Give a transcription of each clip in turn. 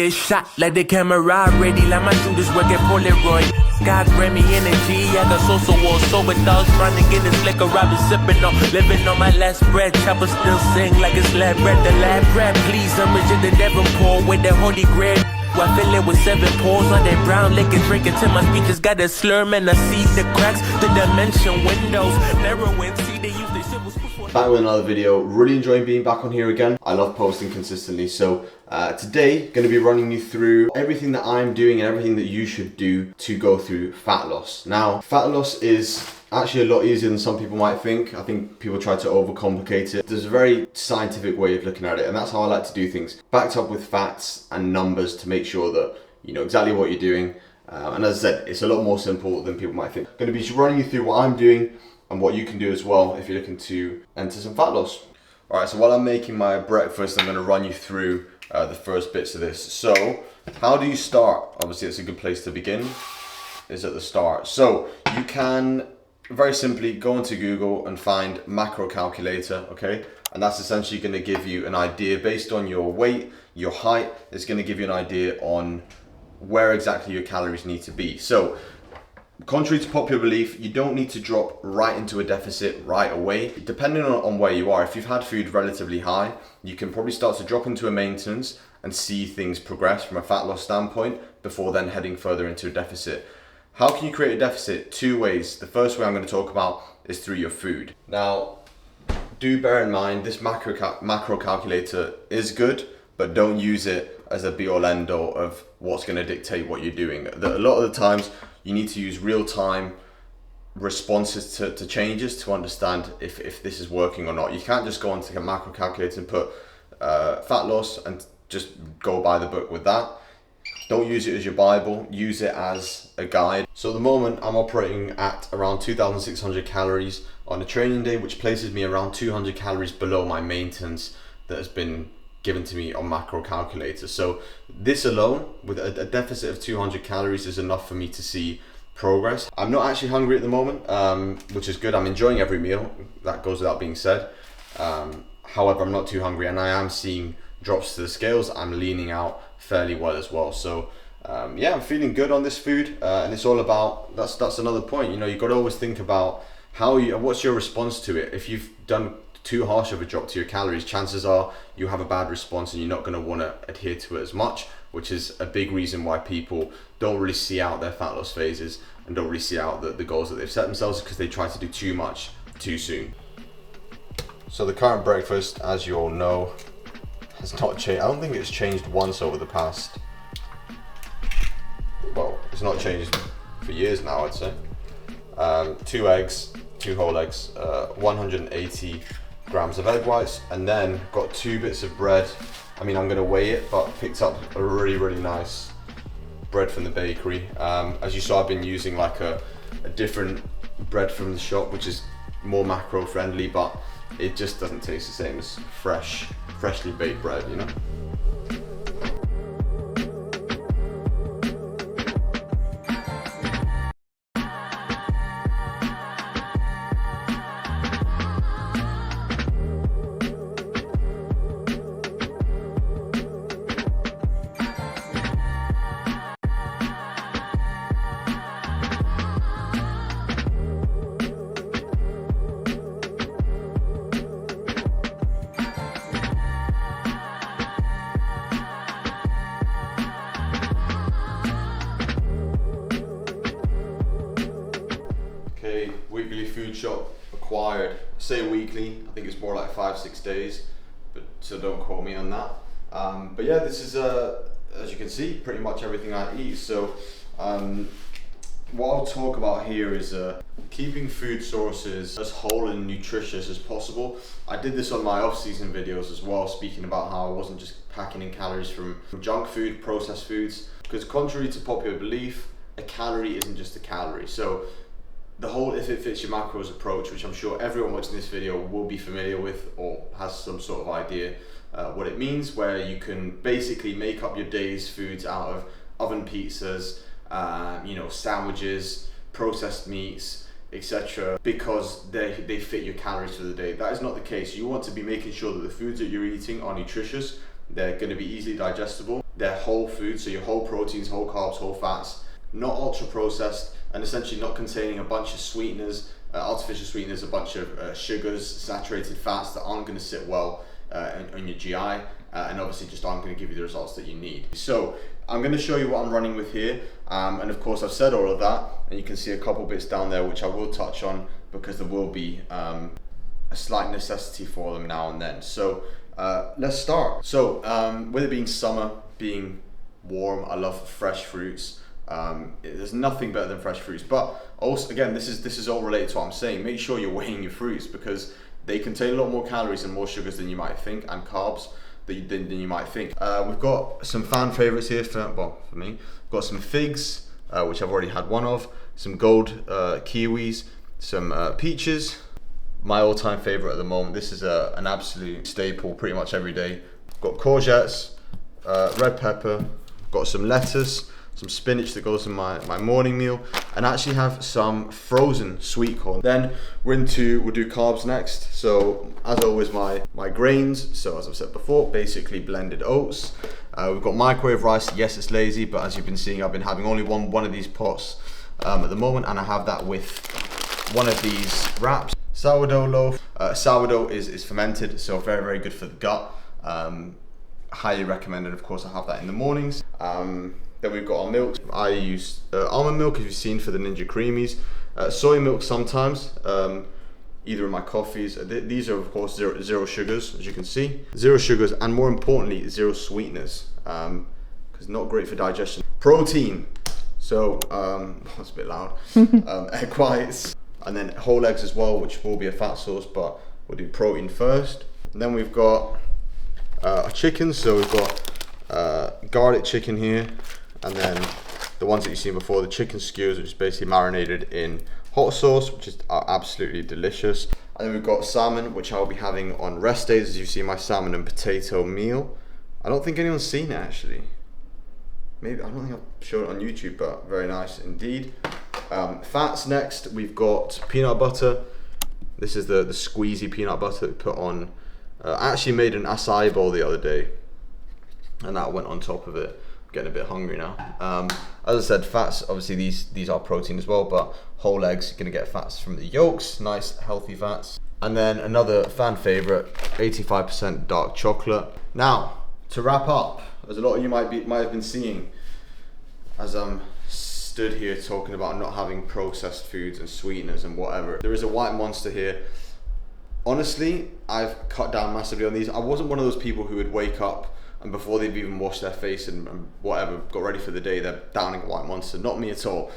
get shot like the camera ready, like my shooters work at Polaroid. God grant me energy, I got social war, sober dogs trying to get this liquor I've been sipping on, living on my last breath. Chopper still sing like it's lab bread, the lab crap. Please, I'm rich in the Devonport with that holy grail. I fill it with 7 pores on that brown liquor, drinking till my speeches got a slur, man. I see the cracks, the dimension windows, narrowing. See, they use the shit was back with another video. Really enjoying being back on here again. I love posting consistently, so today going to be running you through everything that I'm doing and everything that you should do to go through fat loss. Now, fat loss is actually a lot easier than some people might think. I think people try to overcomplicate it. There's a very scientific way of looking at it, and that's how I like to do things, backed up with facts and numbers to make sure that you know exactly what you're doing. And as I said, it's a lot more simple than people might think. I'm going to be running you through what I'm doing and what you can do as well if you're looking to enter some fat loss. Alright, so while I'm making my breakfast, I'm going to run you through the first bits of this. So, how do you start? Obviously, it's a good place to begin, is at the start. So, you can very simply go into Google and find macro calculator, okay? And that's essentially going to give you an idea based on your weight, your height. It's going to give you an idea on where exactly your calories need to be. So, contrary to popular belief, you don't need to drop right into a deficit right away. Depending on where you are, if you've had food relatively high, you can probably start to drop into a maintenance and see things progress from a fat loss standpoint before then heading further into a deficit. How can you create a deficit? 2 ways. The first way I'm going to talk about is through your food. Now, do bear in mind this macro calculator is good, but don't use it as a be-all end-all of what's going to dictate what you're doing. A lot of the times, you need to use real-time responses to changes to understand if this is working or not. You can't just go onto a macro calculator and put fat loss and just go by the book with that. Don't use it as your Bible, use it as a guide. So at the moment, I'm operating at around 2,600 calories on a training day, which places me around 200 calories below my maintenance that has been given to me on macro calculator. So this alone, with a deficit of 200 calories, is enough for me to see progress. I'm not actually hungry at the moment, which is good. I'm enjoying every meal, that goes without being said. However, I'm not too hungry, and I am seeing drops to the scales. I'm leaning out fairly well as well. So yeah, I'm feeling good on this food, and it's all about, that's another point, you know, you've got to always think about what's your response to it. If you've done too harsh of a drop to your calories, chances are you have a bad response and you're not going to want to adhere to it as much, which is a big reason why people don't really see out their fat loss phases and don't really see out the goals that they've set themselves, because they try to do too much too soon. So the current breakfast, as you all know, has not changed. I don't think it's changed once over the past, well, it's not changed for years now, I'd say. 2 eggs, 2 whole eggs, 180 grams of egg whites, and then got 2 bits of bread. I mean, I'm gonna weigh it, but picked up a really nice bread from the bakery. As you saw, I've been using like a different bread from the shop, which is more macro friendly, but it just doesn't taste the same as freshly baked bread, you know? Weekly food shop acquired. I say weekly, I think it's more like 5-6 days, but so don't quote me on that. But yeah, this is as you can see, pretty much everything I eat. So what I'll talk about here is keeping food sources as whole and nutritious as possible. I did this on my off-season videos as well, speaking about how I wasn't just packing in calories from junk food, processed foods, because contrary to popular belief, a calorie isn't just a calorie. So the whole if it fits your macros approach, which I'm sure everyone watching this video will be familiar with or has some sort of idea what it means, where you can basically make up your day's foods out of oven pizzas, you know, sandwiches, processed meats, etc., because they fit your calories for the day. That is not the case. You want to be making sure that the foods that you're eating are nutritious, They're going to be easily digestible. They're whole food, so your whole proteins, whole carbs, whole fats, not ultra processed, and essentially not containing a bunch of sweeteners, artificial sweeteners, a bunch of sugars, saturated fats that aren't going to sit well in your GI, and obviously just aren't going to give you the results that you need. So I'm going to show you what I'm running with here, and of course I've said all of that, and you can see a couple bits down there which I will touch on because there will be a slight necessity for them now and then. So let's start. So with it being summer, being warm, I love fresh fruits. There's nothing better than fresh fruits, but also again, this is all related to what I'm saying. Make sure you're weighing your fruits because they contain a lot more calories and more sugars than you might think, and carbs than you might think. We've got some fan favorites here for me. We've got some figs, which I've already had one of, some gold kiwis, some peaches. My all-time favorite at the moment. This is an absolute staple pretty much every day. Got courgettes, red pepper, got some lettuce, some spinach that goes in my morning meal, and I actually have some frozen sweet corn. Then we'll do carbs next. So as always, my grains, so as I've said before, basically blended oats. We've got microwave rice. Yes, it's lazy, but as you've been seeing, I've been having only one of these pots at the moment, and I have that with one of these wraps. Sourdough loaf. Sourdough is fermented, so very, very good for the gut. Highly recommended. Of course, I have that in the mornings. Then we've got our milk. I use almond milk, as you've seen, for the Ninja Creamies. Soy milk sometimes, either in my coffees. These are, of course, zero sugars, as you can see. Zero sugars, and more importantly, zero sweeteners, because not great for digestion. Protein. So, that's a bit loud. Egg whites. And then whole eggs as well, which will be a fat source, but we'll do protein first. And then we've got our chicken. So we've got garlic chicken here, and then the ones that you've seen before, the chicken skewers, which is basically marinated in hot sauce, which is absolutely delicious. And then we've got salmon, which I'll be having on rest days, as you see my salmon and potato meal. I don't think anyone's seen it actually. Maybe, I don't think I've shown it on YouTube, but very nice indeed. Fats next, we've got peanut butter. This is the squeezy peanut butter that we put on. I actually made an acai bowl the other day, and that went on top of it. I'm getting a bit hungry now. As I said, fats, obviously these are protein as well, but whole eggs, you're gonna get fats from the yolks, nice healthy fats. And then another fan favorite, 85% dark chocolate. Now, to wrap up, as a lot of you might have been seeing, as I'm stood here talking about not having processed foods and sweeteners and whatever. There is a white monster here. Honestly, I've cut down massively on these. I wasn't one of those people who would wake up and before they've even washed their face and whatever, got ready for the day, they're downing a white monster. Not me at all.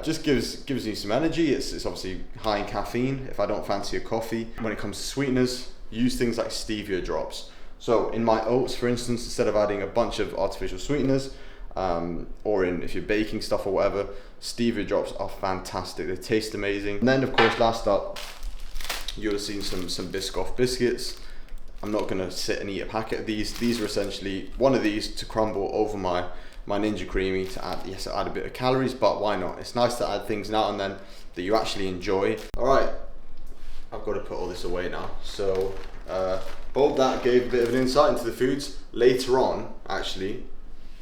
Just gives you some energy. It's obviously high in caffeine if I don't fancy a coffee. When it comes to sweeteners, use things like stevia drops. So in my oats, for instance, instead of adding a bunch of artificial sweeteners, or if you're baking stuff or whatever, stevia drops are fantastic. They taste amazing. And then of course, last up, you'll have seen some Biscoff biscuits. I'm not gonna sit and eat a packet of these. These are essentially one of these to crumble over my Ninja Creamy to add, yes, add a bit of calories, but why not? It's nice to add things now and then that you actually enjoy. All right, I've got to put all this away now. So, hope that gave a bit of an insight into the foods. Later on, actually,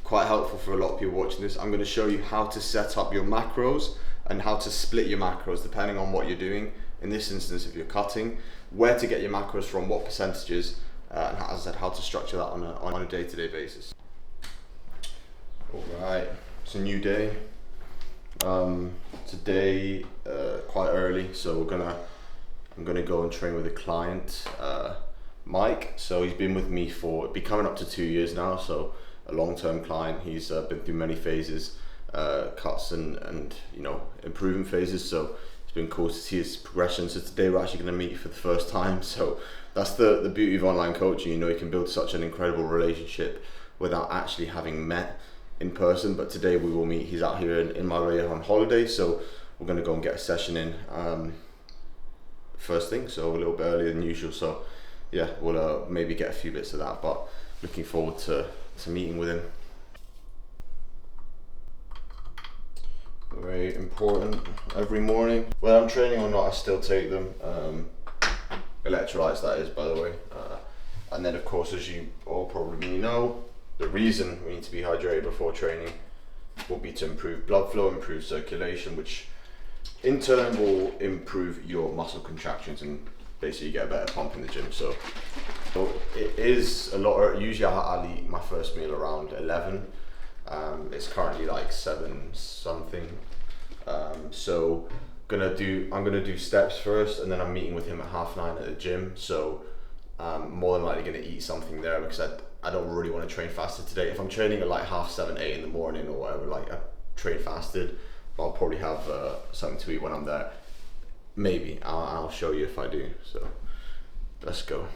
quite helpful for a lot of people watching this, I'm going to show you how to set up your macros and how to split your macros depending on what you're doing. In this instance, if you're cutting, where to get your macros from, what percentages, and as I said, how to structure that on a day-to-day basis. All right, it's a new day. Today, quite early, so I'm gonna go and train with a client, Mike. So he's been with me for coming up to 2 years now. So a long-term client. He's been through many phases, cuts and improving phases. So it's been cool to see his progression. So today we're actually going to meet for the first time. So that's the beauty of online coaching. You can build such an incredible relationship without actually having met in person. But today we will meet. He's out here in Marbella on holiday, so we're going to go and get a session in first thing. So a little bit earlier than usual. So yeah, we'll maybe get a few bits of that. But looking forward to meeting with him. Very important every morning. When I'm training or not, I still take them. Electrolytes, that is, by the way. And then of course, as you all probably know, the reason we need to be hydrated before training will be to improve blood flow, improve circulation, which in turn will improve your muscle contractions and basically get a better pump in the gym. So it is a lot. Usually I'll eat my first meal around 11. It's currently like 7 something. So I'm gonna do steps first, and then I'm meeting with him at 9:30 at the gym. So more than likely gonna eat something there, because I don't really want to train fasted today. If I'm training at like 7:30, 8 in the morning or whatever, like I train fasted, I'll probably have something to eat when I'm there. Maybe I'll show you if I do. So let's go.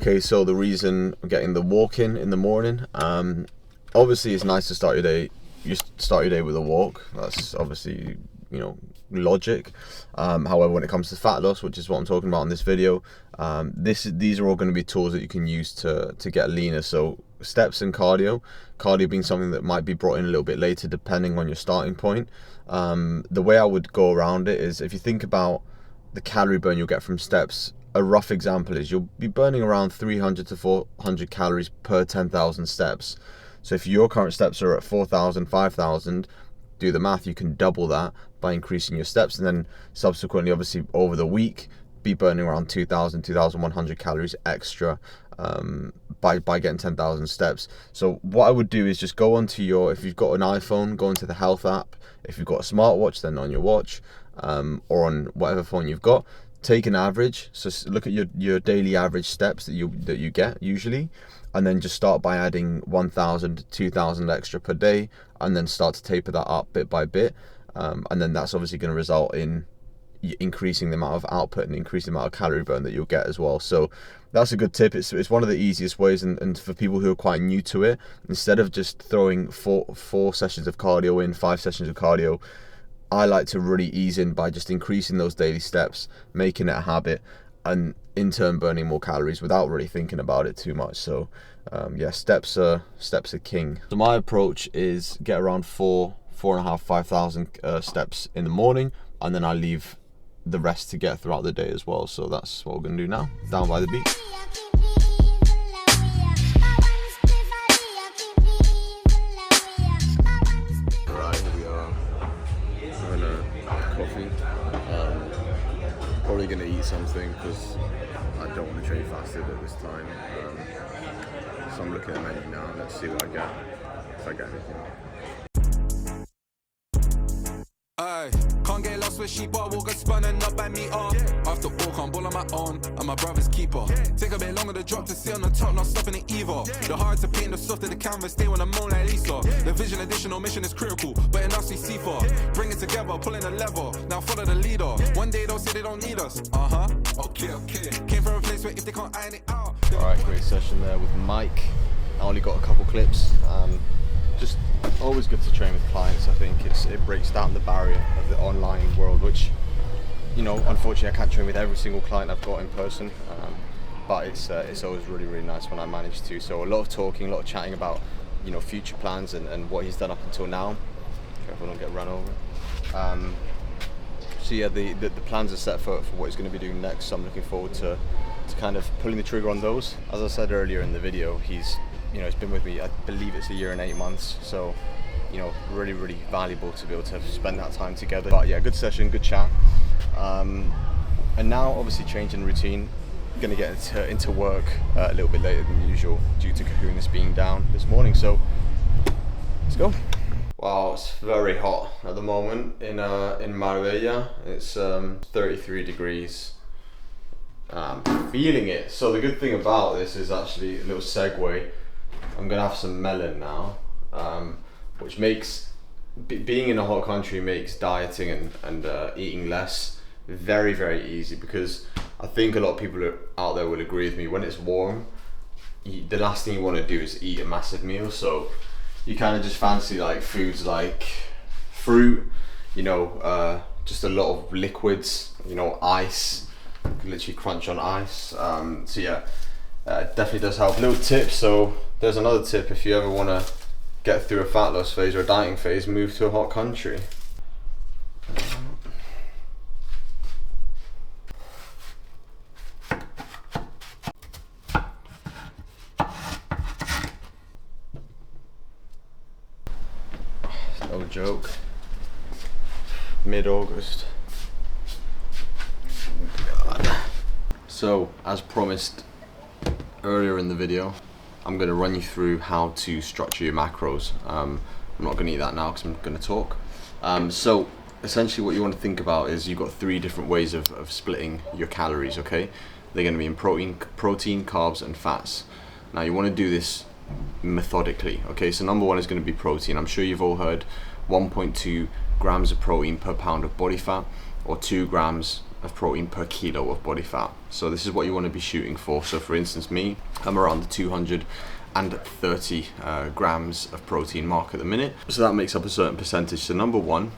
Okay, so the reason I'm getting the walk in the morning, obviously it's nice to start your day. You start your day with a walk. That's obviously, you know, logic. However, when it comes to fat loss, which is what I'm talking about in this video, these are all going to be tools that you can use to get leaner. So steps and cardio being something that might be brought in a little bit later depending on your starting point. The way I would go around it is, if you think about the calorie burn you'll get from steps, a rough example is you'll be burning around 300 to 400 calories per 10,000 steps. So if your current steps are at 4,000, 5,000, do the math, you can double that by increasing your steps, and then subsequently, obviously, over the week, be burning around 2,000, 2,100 calories extra by getting 10,000 steps. So what I would do is just go onto if you've got an iPhone, go into the health app. If you've got a smartwatch, then on your watch, or on whatever phone you've got, take an average. So look at your daily average steps that you get usually, and then just start by adding 1,000 to 2,000 extra per day, and then start to taper that up bit by bit, and then that's obviously going to result in increasing the amount of output and increasing the amount of calorie burn that you'll get as well. So that's a good tip. It's one of the easiest ways, and for people who are quite new to it, instead of just throwing four sessions of cardio in, 5 sessions of cardio, I like to really ease in by just increasing those daily steps, making it a habit, and in turn burning more calories without really thinking about it too much. So yeah, steps are king. So my approach is get around 4,500, 5,000 steps in the morning, and then I leave the rest to get throughout the day as well. So that's what we're gonna do now, down by the beach. Probably going to eat something because I don't want to train fasted at this time. So I'm looking at the menu now. Let's see what I get, if I get anything. Can't get lost with sheep, but walk a spun and not by me off. After all, can't ball on my own, I'm my brother's keeper. Take a bit longer to drop to see on the top, not stopping it either. The hard to paint, the softer the canvas, stay when I'm moan like Lisa. The vision, additional mission is critical, but enough we see for. Bring it together, pulling a lever, now follow the leader. One day they'll say they don't need us, okay. Came from a place where if they can't iron it out. Alright, great session there with Mike. I only got a couple clips. Just always good to train with clients. I think it breaks down the barrier of the online world, which, you know, unfortunately I can't train with every single client I've got in person, but it's always really, really nice when I manage to. So a lot of talking, a lot of chatting about, you know, future plans and what he's done up until now. Careful, don't get run over. So yeah, the plans are set for what he's going to be doing next, so I'm looking forward to kind of pulling the trigger on those. As I said earlier in the video, he's been with me, I believe it's 1 year and 8 months, so, you know, really, really valuable to be able to spend that time together. But yeah, good session, good chat. And now, obviously, changing routine, gonna get into work a little bit later than usual due to Kahuna's being down this morning, so let's go. Wow, it's very hot at the moment in Marbella. It's 33 degrees. Feeling it. So the good thing about this is actually a little segue. I'm gonna have some melon now, which makes being in a hot country makes dieting and eating less very, very easy, because I think a lot of people out there will agree with me. When it's warm, the last thing you want to do is eat a massive meal, so you kind of just fancy like foods like fruit, you know, just a lot of liquids, you know, ice, You can literally crunch on ice. So yeah, it definitely does help. Little tip, so there's another tip if you ever want to get through a fat loss phase or a dieting phase, move to a hot country. No joke. Mid-August. So, as promised earlier in the video, I'm going to run you through how to structure your macros. I'm not going to eat that now because I'm going to talk. So, essentially what you want to think about is you've got 3 different ways of splitting your calories, okay? They're going to be in protein, carbs, and fats. Now, you want to do this methodically, okay? So number 1 is going to be protein. I'm sure you've all heard 1.2 grams of protein per pound of body fat, or 2 grams of protein per kilo of body fat. So this is what you want to be shooting for. So for instance, me, I'm around the 230 grams of protein mark at the minute. So that makes up a certain percentage. So number 1,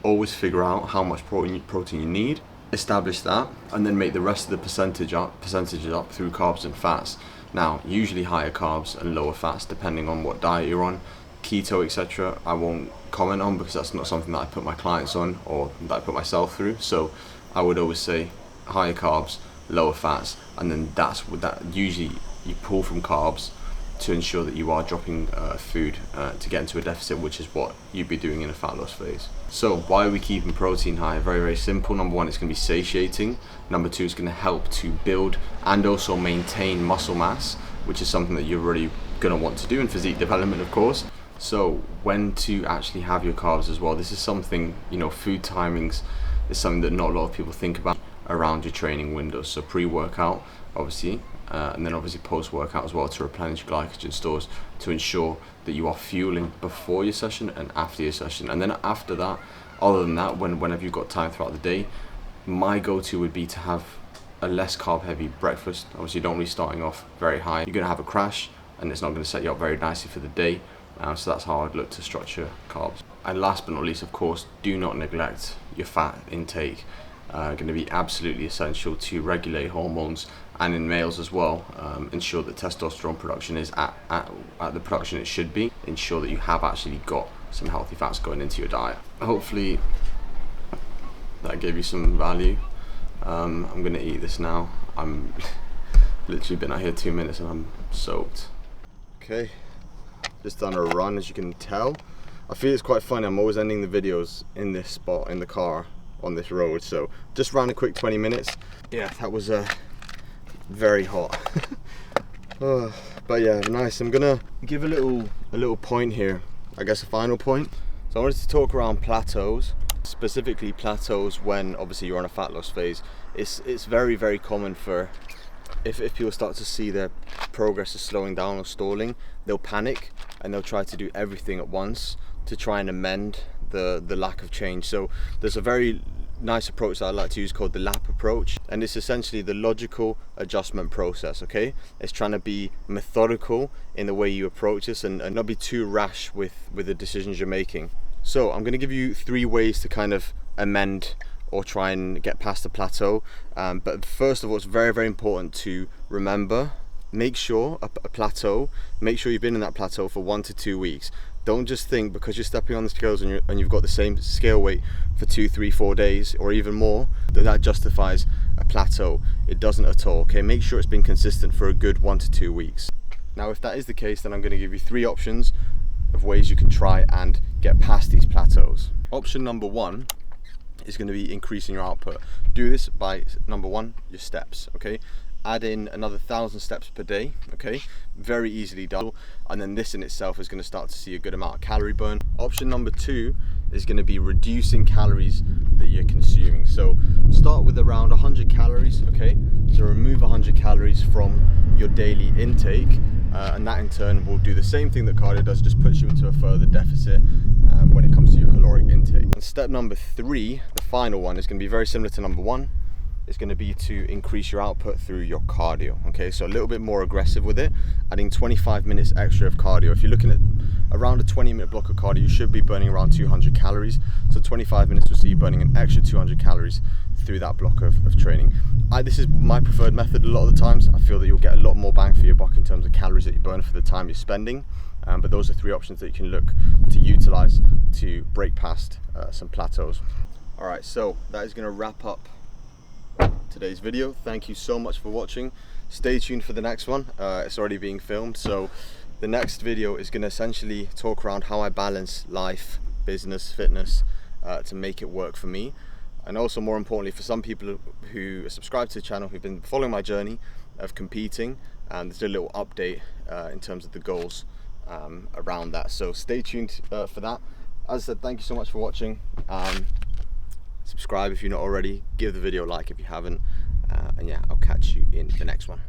always figure out how much protein you need, establish that, and then make the rest of the percentages up through carbs and fats. Now, usually higher carbs and lower fats depending on what diet you're on. Keto, etc. I won't comment on because that's not something that I put my clients on or that I put myself through. So I would always say higher carbs, lower fats, and then that's what that usually you pull from carbs to ensure that you are dropping food to get into a deficit, which is what you'd be doing in a fat loss phase. So why are we keeping protein high? Very, very simple. Number 1, it's going to be satiating. Number 2, it's going to help to build and also maintain muscle mass, which is something that you're really going to want to do in physique development, of course. So when to actually have your carbs as well. This is something, you know, food timings is something that not a lot of people think about around your training windows. So pre-workout, obviously, and then obviously post-workout as well, to replenish glycogen stores, to ensure that you are fueling before your session and after your session. And then after that, other than that, whenever you've got time throughout the day, my go-to would be to have a less carb heavy breakfast. Obviously, don't be starting off very high. You're going to have a crash and it's not going to set you up very nicely for the day. So that's how I'd look to structure carbs. And last but not least, of course, do not neglect your fat intake. Going to be absolutely essential to regulate hormones, and in males as well, ensure that testosterone production is at the production it should be. Ensure that you have actually got some healthy fats going into your diet. Hopefully that gave you some value. I'm going to eat this now. I'm literally been out here 2 minutes and I'm soaked. Okay. Just done a run, as you can tell. I feel it's quite funny, I'm always ending the videos in this spot in the car on this road. So just ran a quick 20 minutes. Yeah, that was very hot. But yeah, nice. I'm gonna give a little point here, I guess a final point. So I wanted to talk around plateaus, specifically plateaus when obviously you're on a fat loss phase. It's very, very common for if people start to see their progress is slowing down or stalling, they'll panic and they'll try to do everything at once to try and amend the lack of change. So there's a very nice approach that I like to use called the LAP approach, and it's essentially the logical adjustment process, okay? It's trying to be methodical in the way you approach this and not be too rash with the decisions you're making. So I'm going to give you 3 ways to kind of amend or try and get past the plateau, but first of all, it's very, very important to remember, make sure a plateau, make sure you've been in that plateau for 1 to 2 weeks. Don't just think because you're stepping on the scales and you've got the same scale weight for 2, 3, 4 days or even more that justifies a plateau. It doesn't at all, okay? Make sure it's been consistent for a good 1 to 2 weeks. Now if that is the case, then I'm going to give you 3 options of ways you can try and get past these plateaus. Option number 1 is going to be increasing your output. Do this by, number 1, your steps, okay? Add in another 1,000 steps per day, okay? Very easily done. And then this in itself is going to start to see a good amount of calorie burn. Option number 2 is going to be reducing calories that you're consuming. So start with around 100 calories, okay? So remove 100 calories from your daily intake, and that in turn will do the same thing that cardio does, just puts you into a further deficit when it comes to your caloric intake. And step number 3, the final one, is going to be very similar to number 1. It's going to be to increase your output through your cardio, okay? So a little bit more aggressive with it, adding 25 minutes extra of cardio. If you're looking at around a 20-minute block of cardio, you should be burning around 200 calories. So 25 minutes will see you burning an extra 200 calories through that block of training. This is my preferred method a lot of the times. I feel that you'll get a lot more bang for your buck in terms of calories that you burn for the time you're spending. But those are 3 options that you can look to utilize to break past some plateaus. All right, so that is going to wrap up today's video. Thank you so much for watching. Stay tuned for the next one. It's already being filmed, so the next video is going to essentially talk around how I balance life, business, fitness to make it work for me. And also, more importantly, for some people who are subscribed to the channel, who've been following my journey of competing, and there's a little update in terms of the goals around that. So stay tuned for that. As I said, thank you so much for watching. Subscribe if you're not already. Give the video a like if you haven't. And yeah, I'll catch you in the next one.